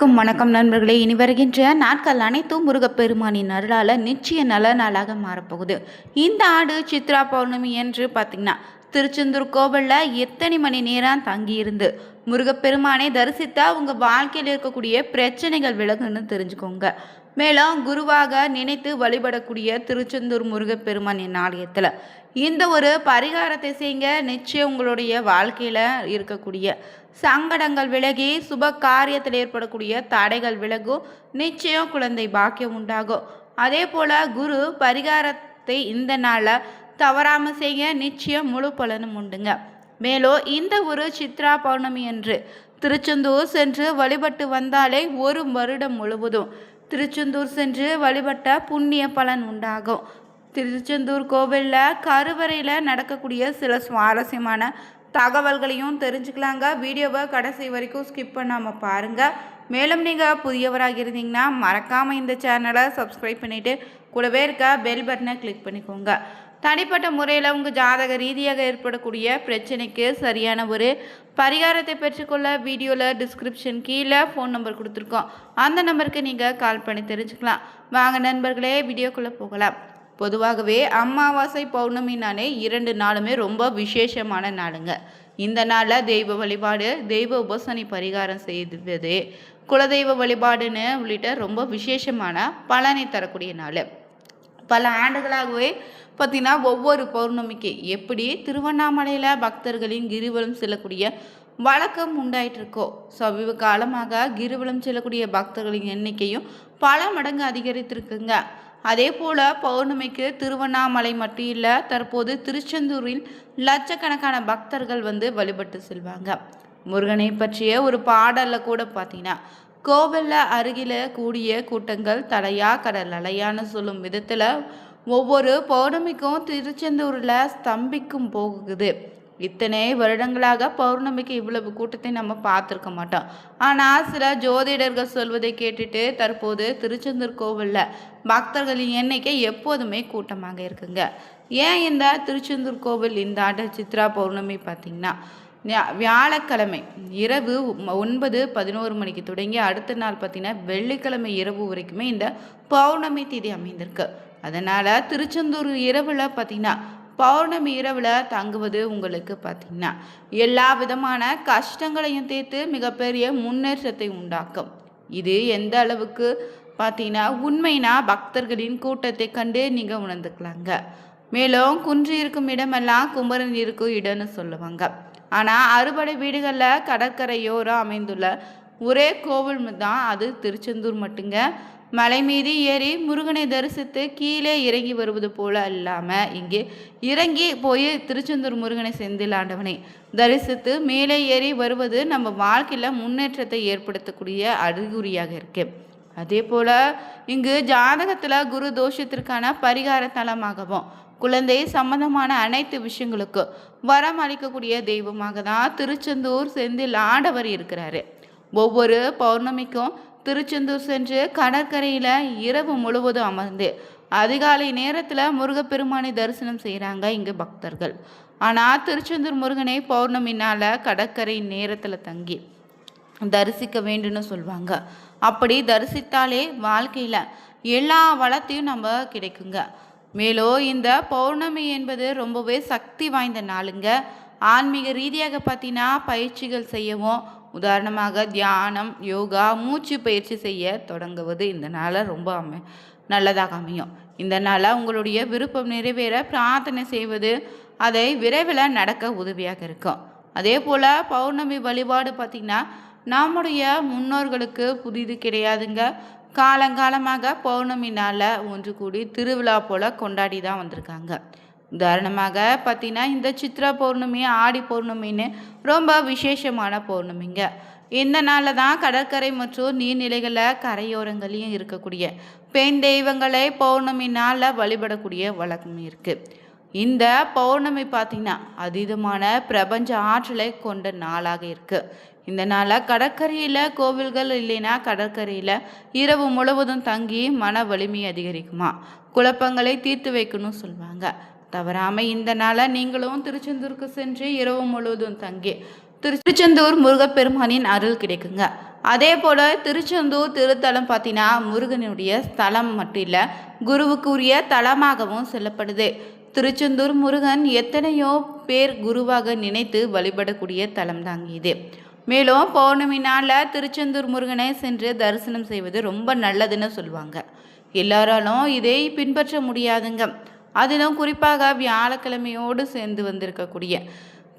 வணக்கம் நண்பர்களே. இனி வருகின்ற நாட்கள் அனைத்தும் முருகப்பெருமானின் அருளால் நிச்சய நல்ல நாளாக மாறப்போகுது. இந்த ஆண்டு சித்ரா பௌர்ணமி என்று பார்த்தீங்கன்னா திருச்செந்தூர் கோவிலில் எத்தனை மணி நேரம் தங்கியிருந்து முருகப்பெருமானை தரிசித்தா உங்கள் வாழ்க்கையில் இருக்கக்கூடிய பிரச்சனைகள் விலகுன்னு தெரிஞ்சுக்கோங்க. மேலும் குருவாக நினைத்து வழிபடக்கூடிய திருச்செந்தூர் முருகப்பெருமானின் ஆலயத்தில் இந்த ஒரு பரிகாரத்தை செய்யுங்க. நிச்சயம் உங்களுடைய வாழ்க்கையில் இருக்கக்கூடிய சங்கடங்கள் விலகி சுப காரியத்தில் ஏற்படக்கூடிய தடைகள் விலகும். நிச்சயம் குழந்தை பாக்கியம் உண்டாகும். அதே போல் குரு பரிகாரத்தை இந்த நாளில் தவறாமல் செய்ய நிச்சயம் முழு பலனும் உண்டுங்க. மேலும் இந்த ஒரு சித்ரா பௌர்ணமி என்று திருச்செந்தூர் சென்று வழிபட்டு வந்தாலே ஒரு வருடம் முழுவதும் திருச்செந்தூர் சென்று வழிபட்ட புண்ணிய பலன் உண்டாகும். திருச்செந்தூர் கோவிலில் கருவறையில் நடக்கக்கூடிய சில சுவாரஸ்யமான தகவல்களையும் தெரிஞ்சுக்கலாங்க. வீடியோவை கடைசி வரைக்கும் ஸ்கிப் பண்ணாமல் பாருங்கள். மேலும் நீங்கள் புதியவராக இருந்தீங்கன்னா மறக்காமல் இந்த சேனலை சப்ஸ்கிரைப் பண்ணிவிட்டு கூடவே இருக்க பெல் பட்டனை கிளிக் பண்ணிக்கோங்க. தனிப்பட்ட முறையில் உங்கள் ஜாதக ரீதியாக ஏற்படக்கூடிய பிரச்சனைக்கு சரியான ஒரு பரிகாரத்தை பெற்றுக்கொள்ள வீடியோவில் டிஸ்கிரிப்ஷன் கீழே ஃபோன் நம்பர் கொடுத்துருக்கோம். அந்த நம்பருக்கு நீங்கள் கால் பண்ணி தெரிஞ்சுக்கலாம். வாங்க நண்பர்களே, வீடியோக்குள்ளே போகலாம். பொதுவாகவே அமாவாசை பௌர்ணமினாலே 2 நாளுமே ரொம்ப விசேஷமான நாளுங்க. இந்த நாளில் தெய்வ வழிபாடு, தெய்வ உபசனி பரிகாரம் செய்வது, குலதெய்வ வழிபாடுன்னு உள்ளிட்ட ரொம்ப விசேஷமான பலனை தரக்கூடிய நாள். பல ஆண்டுகளாகவே பார்த்திங்கன்னா ஒவ்வொரு பௌர்ணமிக்கு எப்படி திருவண்ணாமலையில் பக்தர்களின் கிரிவலம் செல்லக்கூடிய வழக்கம் உண்டாயிட்டிருக்கோ, சமீப காலமாக கிரிவலம் செல்லக்கூடிய பக்தர்களின் எண்ணிக்கையும் பல மடங்கு அதிகரித்திருக்குங்க. அதே போல் பௌர்ணமிக்கு திருவண்ணாமலை மட்டும் இல்லை, தற்போது திருச்செந்தூரில் லட்சக்கணக்கான பக்தர்கள் வழிபட்டு செல்வாங்க. முருகனை பற்றிய ஒரு பாடலில் கூட பார்த்தீங்கன்னா கோவிலில் அருகில் கூடிய கூட்டங்கள் தலையா கடல் அலையான்னு சொல்லும் விதத்தில் ஒவ்வொரு பௌர்ணமிக்கும் திருச்செந்தூரில் ஸ்தம்பிக்கும் போகுது. இத்தனை வருடங்களாக பௌர்ணமிக்கு இவ்வளவு கூட்டத்தை நம்ம பார்த்துருக்க மாட்டோம். ஆனால் சில ஜோதிடர்கள் சொல்வதை கேட்டுட்டு தற்போது திருச்செந்தூர் கோவிலில் பக்தர்களின் எண்ணிக்கை எப்போதுமே கூட்டமாக இருக்குங்க. ஏன் இந்த திருச்செந்தூர் கோவில் இந்த ஆண்டு சித்ரா பௌர்ணமி பார்த்திங்கன்னா வியாழக்கிழமை இரவு 9-11 மணிக்கு தொடங்கி அடுத்த நாள் பார்த்திங்கன்னா வெள்ளிக்கிழமை இரவு வரைக்குமே இந்த பௌர்ணமி தேதி அமைந்திருக்கு. அதனால் திருச்செந்தூர் இரவில் பார்த்திங்கன்னா பௌர்ணமி இரவில் தங்குவது உங்களுக்கு பார்த்திங்கன்னா எல்லா விதமான கஷ்டங்களையும் தீர்த்து மிகப்பெரிய முன்னேற்றத்தை உண்டாக்கும். இது எந்த அளவுக்கு பார்த்திங்கன்னா உண்மைனா பக்தர்களின் கூட்டத்தை கண்டு நீங்கள் உணர்ந்துக்கலாங்க. மேலும் குன்று இருக்கும் இடமெல்லாம் குமரன் இருக்கும் இடம்னு சொல்லுவாங்க. ஆனால் அறுபடை வீடுகளில் கடற்கரையோரம் அமைந்துள்ள ஒரே கோவில் தான் அது திருச்செந்தூர் மட்டுங்க. மலை மீது ஏறி முருகனை தரிசித்து கீழே இறங்கி வருவது போல இல்லாமல் இங்கே இறங்கி போய் திருச்செந்தூர் முருகனை செந்தில் ஆண்டவனை தரிசித்து மேலே ஏறி வருவது நம்ம வாழ்க்கையில் முன்னேற்றத்தை ஏற்படுத்தக்கூடிய அறிகுறியாக இருக்கு. அதே போல் இங்கு ஜாதகத்தில் குரு தோஷத்திற்கான பரிகார தலமாகவும் குழந்தை சம்பந்தமான அனைத்து விஷயங்களுக்கும் வரம் அளிக்கக்கூடிய தெய்வமாக தான் திருச்செந்தூர் செந்தில் ஆண்டவர் இருக்கிறாரு. ஒவ்வொரு பௌர்ணமிக்கும் திருச்செந்தூர் சென்று கடற்கரையில் இரவு முழுவதும் அமர்ந்து அதிகாலை நேரத்தில் முருகப்பெருமானை தரிசனம் செய்கிறாங்க இங்கே பக்தர்கள். ஆனால் திருச்செந்தூர் முருகனை பௌர்ணமினால் கடற்கரை நேரத்தில் தங்கி தரிசிக்க வேண்டும்னு சொல்லுவாங்க. அப்படி தரிசித்தாலே வாழ்க்கையில் எல்லா வளத்தையும் நம்ம கிடைக்குங்க. மேலும் இந்த பௌர்ணமி என்பது ரொம்பவே சக்தி வாய்ந்த நாளுங்க. ஆன்மீக ரீதியாக பார்த்தீங்கன்னா பயிற்சிகள் செய்யவும், உதாரணமாக தியானம், யோகா, மூச்சு பயிற்சி செய்ய தொடங்குவது இந்த நாளில் ரொம்ப நல்லதாக அமையும். இந்த நாளில் உங்களுடைய விருப்பம் நிறைவேற பிரார்த்தனை செய்வது அதை விரைவில் நடக்க உதவியாக இருக்கும். அதே போல் பௌர்ணமி வழிபாடு பார்த்திங்கன்னா நம்முடைய முன்னோர்களுக்கு புதிது கிடையாதுங்க. காலங்காலமாக பௌர்ணமி நாளில் ஒன்று கூடி திருவிழா போல் கொண்டாடி தான் வந்திருக்காங்க. உதாரணமாக பார்த்தீங்கன்னா இந்த சித்ரா பௌர்ணமி, ஆடி பௌர்ணமின்னு ரொம்ப விசேஷமான பௌர்ணமிங்க. இந்த நாளில் தான் கடற்கரை மற்றும் நீர்நிலைகளில் கரையோரங்களையும் இருக்கக்கூடிய பெண் தெய்வங்களை பௌர்ணமி நாளில் வழிபடக்கூடிய வழக்கம் இருக்குது. இந்த பௌர்ணமி பார்த்திங்கன்னா அதீதமான பிரபஞ்ச ஆற்றலை கொண்ட நாளாக இருக்குது. இந்த நாளில் கடற்கரையில் கோவில்கள் இல்லைன்னா கடற்கரையில் இரவு முழுவதும் தங்கி மன வலிமை அதிகரிக்குமா, குழப்பங்களை தீர்த்து வைக்கணும்னு சொல்லுவாங்க. தவறாமல் இந்த நாளை நீங்களும் திருச்செந்தூருக்கு சென்று இரவு முழுவதும் தங்கி திருச்செந்தூர் முருகப்பெருமானின் அருள் கிடைக்குங்க. அதே போல் திருச்செந்தூர் திருத்தலம் பார்த்தீங்கன்னா முருகனுடைய ஸ்தலம் மட்டும் இல்லை, குருவுக்குரிய தலமாகவும் சொல்லப்படுது. திருச்செந்தூர் முருகன் எத்தனையோ பேர் குருவாக நினைத்து வழிபடக்கூடிய தலம் தாங்க இது. மேலும் பௌர்ணமி நாளில் திருச்செந்தூர் முருகனை சென்று தரிசனம் செய்வது ரொம்ப நல்லதுன்னு சொல்லுவாங்க. எல்லாராலும் இதை பின்பற்ற முடியாதுங்க. அதிலும் குறிப்பாக வியாழக்கிழமையோடு சேர்ந்து வந்திருக்கக்கூடிய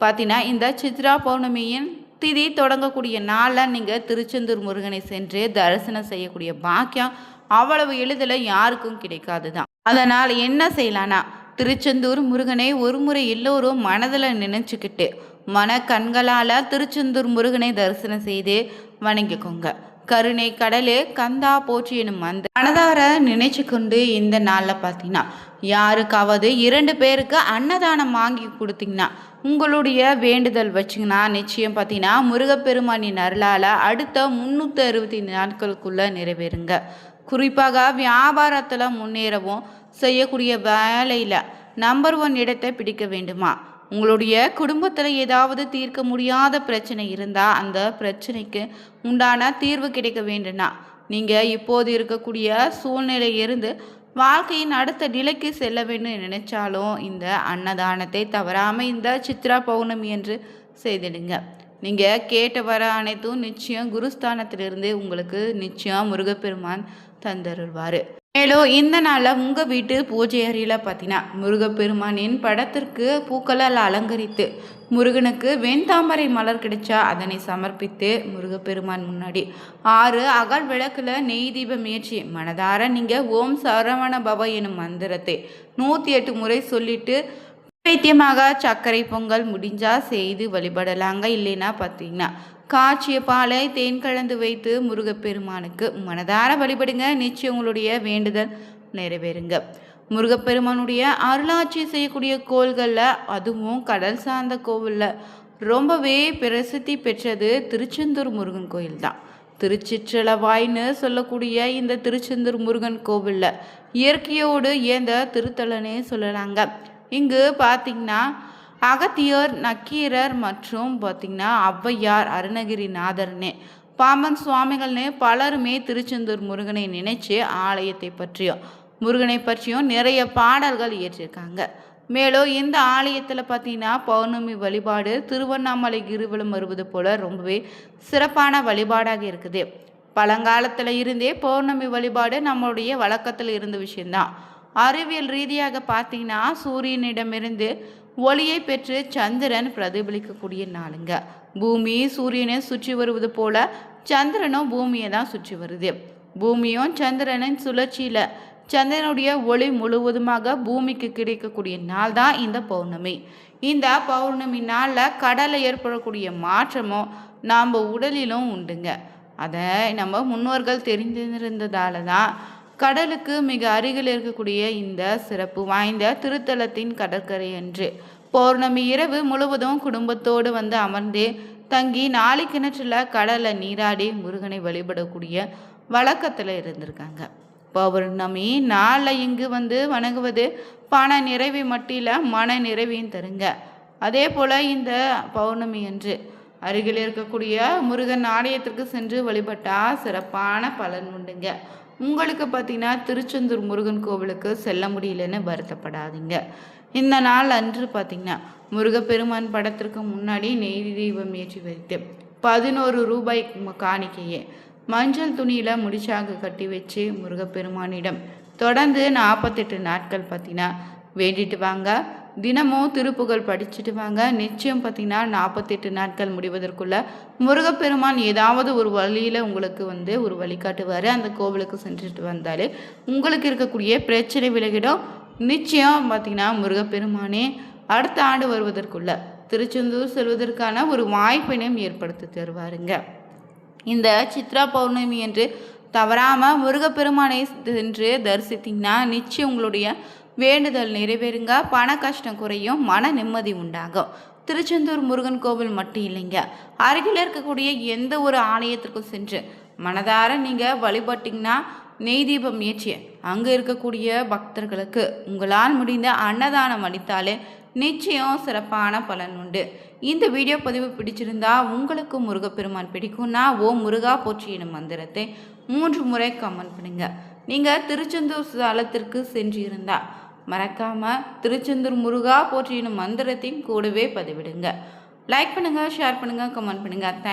பார்த்தீங்கன்னா இந்த சித்ரா பௌர்ணமியின் திதி தொடங்கக்கூடிய நாளில் நீங்கள் திருச்செந்தூர் முருகனை சென்று தரிசனம் செய்யக்கூடிய பாக்கியம் அவ்வளவு எளிதில் யாருக்கும் கிடைக்காது தான். அதனால் என்ன செய்யலான்னா, திருச்செந்தூர் முருகனை ஒரு முறை எல்லோரும் மனதில் நினச்சிக்கிட்டு மன கண்களால் திருச்செந்தூர் முருகனை தரிசனம் செய்து வணங்கிக்கோங்க. கருணை கடலே கந்தா போற்றி எனும் அந்த மனதார நினைச்சு கொண்டு இந்த நாளில் பார்த்தீங்கன்னா யாருக்காவது 2 பேருக்கு அன்னதானம் வாங்கி கொடுத்தீங்கன்னா உங்களுடைய வேண்டுதல் வச்சிங்கன்னா நிச்சயம் பார்த்தீங்கன்னா முருகப்பெருமானின் அருளால் அடுத்த 365 நாட்களுக்குள்ளே நிறைவேறுங்க. குறிப்பாக வியாபாரத்தில் முன்னேறவும் செய்யக்கூடிய வேலையில் நம்பர் 1 இடத்தை பிடிக்க வேண்டுமா, உங்களுடைய குடும்பத்தில் ஏதாவது தீர்க்க முடியாத பிரச்சனை இருந்தால் அந்த பிரச்சனைக்கு உண்டான தீர்வு கிடைக்க வேண்டும்னா நீங்கள் இப்போது இருக்கக்கூடிய சூழ்நிலையிலிருந்து வாழ்க்கையின் அடுத்த நிலைக்கு செல்ல வேண்டும் நினைச்சாலும் இந்த அன்னதானத்தை தவறாமல் இந்த சித்ரா பௌர்ணமி என்று செய்திடுங்க. நீங்கள் கேட்ட வர அனைத்தும் நிச்சயம் குருஸ்தானத்திலிருந்து உங்களுக்கு நிச்சயம் முருகப்பெருமான் தந்தருள்வார். மேலும் இந்த நாளில் உங்கள் வீட்டு பூஜை அறையில் பார்த்தீங்கன்னா முருகப்பெருமானின் படத்திற்கு பூக்களால் அலங்கரித்து முருகனுக்கு வெண்தாமரை மலர் கிடைச்சா அதனை சமர்ப்பித்து முருகப்பெருமான் முன்னாடி 6 அகல் விளக்கில் நெய் தீபம் ஏற்றி மனதார நீங்கள் ஓம் சரவண பவ எனும் மந்திரத்தை 108 முறை சொல்லிட்டு வைத்தியமாக சர்க்கரை பொங்கல் முடிஞ்சா செய்து வழிபடலாங்க. இல்லைன்னா பார்த்தீங்கன்னா காய்ச்சிய பாலை தேன் கலந்து வைத்து முருகப்பெருமானுக்கு மனதார வழிபடுங்க. நிச்சயம் உங்களுடைய வேண்டுதல் நிறைவேறுங்க. முருகப்பெருமானுடைய அருளாட்சி செய்யக்கூடிய கோள்களில் அதுவும் கடல் சார்ந்த கோவிலில் ரொம்பவே பிரசித்தி பெற்றது திருச்செந்தூர் முருகன் கோயில் தான். திருச்சிற்றளவாய்னு சொல்லக்கூடிய இந்த திருச்செந்தூர் முருகன் கோவிலில் இயற்கையோடு ஏந்த திருத்தலனே சொல்லலாங்க. இங்கு பார்த்திங்கன்னா அகத்தியர், நக்கீரர் மற்றும் பார்த்திங்கன்னா ஔவையார், அருணகிரிநாதர்னே, பாம்பன் சுவாமிகள்னு பலருமே திருச்செந்தூர் முருகனை நினைச்சு ஆலயத்தை பற்றியும் முருகனை பற்றியும் நிறைய பாடல்கள் இயற்றிருக்காங்க. மேலும் இந்த ஆலயத்தில் பார்த்திங்கன்னா பௌர்ணமி வழிபாடு திருவண்ணாமலை கிரிவலம் வருவது போல் ரொம்பவே சிறப்பான வழிபாடாக இருக்குது. பழங்காலத்தில் இருந்தே பௌர்ணமி வழிபாடு நம்மளுடைய வழக்கத்தில் இருந்த விஷயந்தான். அறிவியல் ரீதியாக பார்த்தீங்கன்னா சூரியனிடமிருந்து ஒளியை பெற்று சந்திரன் பிரதிபலிக்கக்கூடிய நாளுங்க. பூமி சூரியனை சுற்றி வருவது போல சந்திரனும் பூமியை தான் சுற்றி வருது. பூமியும் சந்திரனின் சுழற்சியில் சந்திரனுடைய ஒளி முழுவதுமாக பூமிக்கு கிடைக்கக்கூடிய நாள் தான் இந்த பௌர்ணமி. இந்த பௌர்ணமி நாளில் கடலில் ஏற்படக்கூடிய மாற்றமும் நாம் உடலிலும் உண்டுங்க. அதை நம்ம முன்னோர்கள் தெரிந்திருந்ததால தான் கடலுக்கு மிக அருகில் இருக்கக்கூடிய இந்த சிறப்பு வாய்ந்த திருத்தலத்தின் கடற்கரை என்று பௌர்ணமி இரவு முழுவதும் குடும்பத்தோடு வந்து அமர்ந்து தங்கி நாளை கிணற்றில் கடலை நீராடி முருகனை வழிபடக்கூடிய வழக்கத்தில் இருந்திருக்காங்க. பௌர்ணமி நாளில் இங்கு வந்து வணங்குவது பண நிறைவை மட்டில் மன நிறைவையும் தருங்க. அதே போல் இந்த பௌர்ணமி அன்று அருகில் இருக்கக்கூடிய முருகன் ஆலயத்திற்கு சென்று வழிபட்டால் சிறப்பான பலன் உண்டுங்க. உங்களுக்கு பார்த்தீங்கன்னா திருச்செந்தூர் முருகன் கோவிலுக்கு செல்ல முடியலன்னு வருத்தப்படாதீங்க. இந்த நாள் அன்று பார்த்தீங்கன்னா முருகப்பெருமான் படத்திற்கு முன்னாடி நெய் தீபம் ஏற்றி வைத்து 11 ரூபாய் காணிக்கையை மஞ்சள் துணியில் முடிச்சாக கட்டி வச்சு முருகப்பெருமானிடம் தொடர்ந்து 48 நாட்கள் பார்த்தீங்கன்னா வேண்டிட்டு வாங்க. தினமும் திருப்புகழ் படிச்சுட்டு வாங்க. நிச்சயம் பார்த்தீங்கன்னா 48 நாட்கள் முடிவதற்குள்ள முருகப்பெருமான் ஏதாவது ஒரு வழியில் உங்களுக்கு வந்து ஒரு வழிகாட்டுவார். அந்த கோவிலுக்கு சென்றுட்டு வந்தாலே உங்களுக்கு இருக்கக்கூடிய பிரச்சனை விலகிடும். நிச்சயம் பார்த்தீங்கன்னா முருகப்பெருமானே அடுத்த ஆண்டு வருவதற்குள்ள திருச்செந்தூர் செல்வதற்கான ஒரு வாய்ப்பினையும் ஏற்படுத்தி தருவாருங்க. இந்த சித்ரா பௌர்ணமி என்று தவறாமல் முருகப்பெருமானை சென்று தரிசித்தீங்கன்னா நிச்சயம் உங்களுடைய வேண்டுதல் நிறைவேறுங்க. பண கஷ்டம் குறையும், மன நிம்மதி உண்டாகும். திருச்செந்தூர் முருகன் கோவில் மட்டும் இல்லைங்க, அருகில் இருக்கக்கூடிய எந்த ஒரு ஆலயத்திற்கும் சென்று மனதார நீங்கள் வழிபட்டிங்கன்னா நெய் தீபம் ஏற்றி அங்கே இருக்கக்கூடிய பக்தர்களுக்கு உங்களால் முடிந்த அன்னதானம் அளித்தாலே நிச்சயம் சிறப்பான பலன் உண்டு. இந்த வீடியோ பதிவு பிடிச்சிருந்தா உங்களுக்கு முருகப்பெருமான் பிடிக்கும்னா ஓம் முருகா போற்றி எனும் மந்திரத்தை 3 முறை கமெண்ட் பண்ணுங்க. நீங்கள் திருச்செந்தூர் ஸ்தலத்திற்கு சென்றிருந்தா மறக்காமல் திருச்செந்தூர் முருகா போற்றி எனும் மந்திரத்தையும் கூடவே பதிவிடுங்க. லைக் பண்ணுங்கள், ஷேர் பண்ணுங்கள், கமெண்ட் பண்ணுங்கள். தேங்க்ஸ்.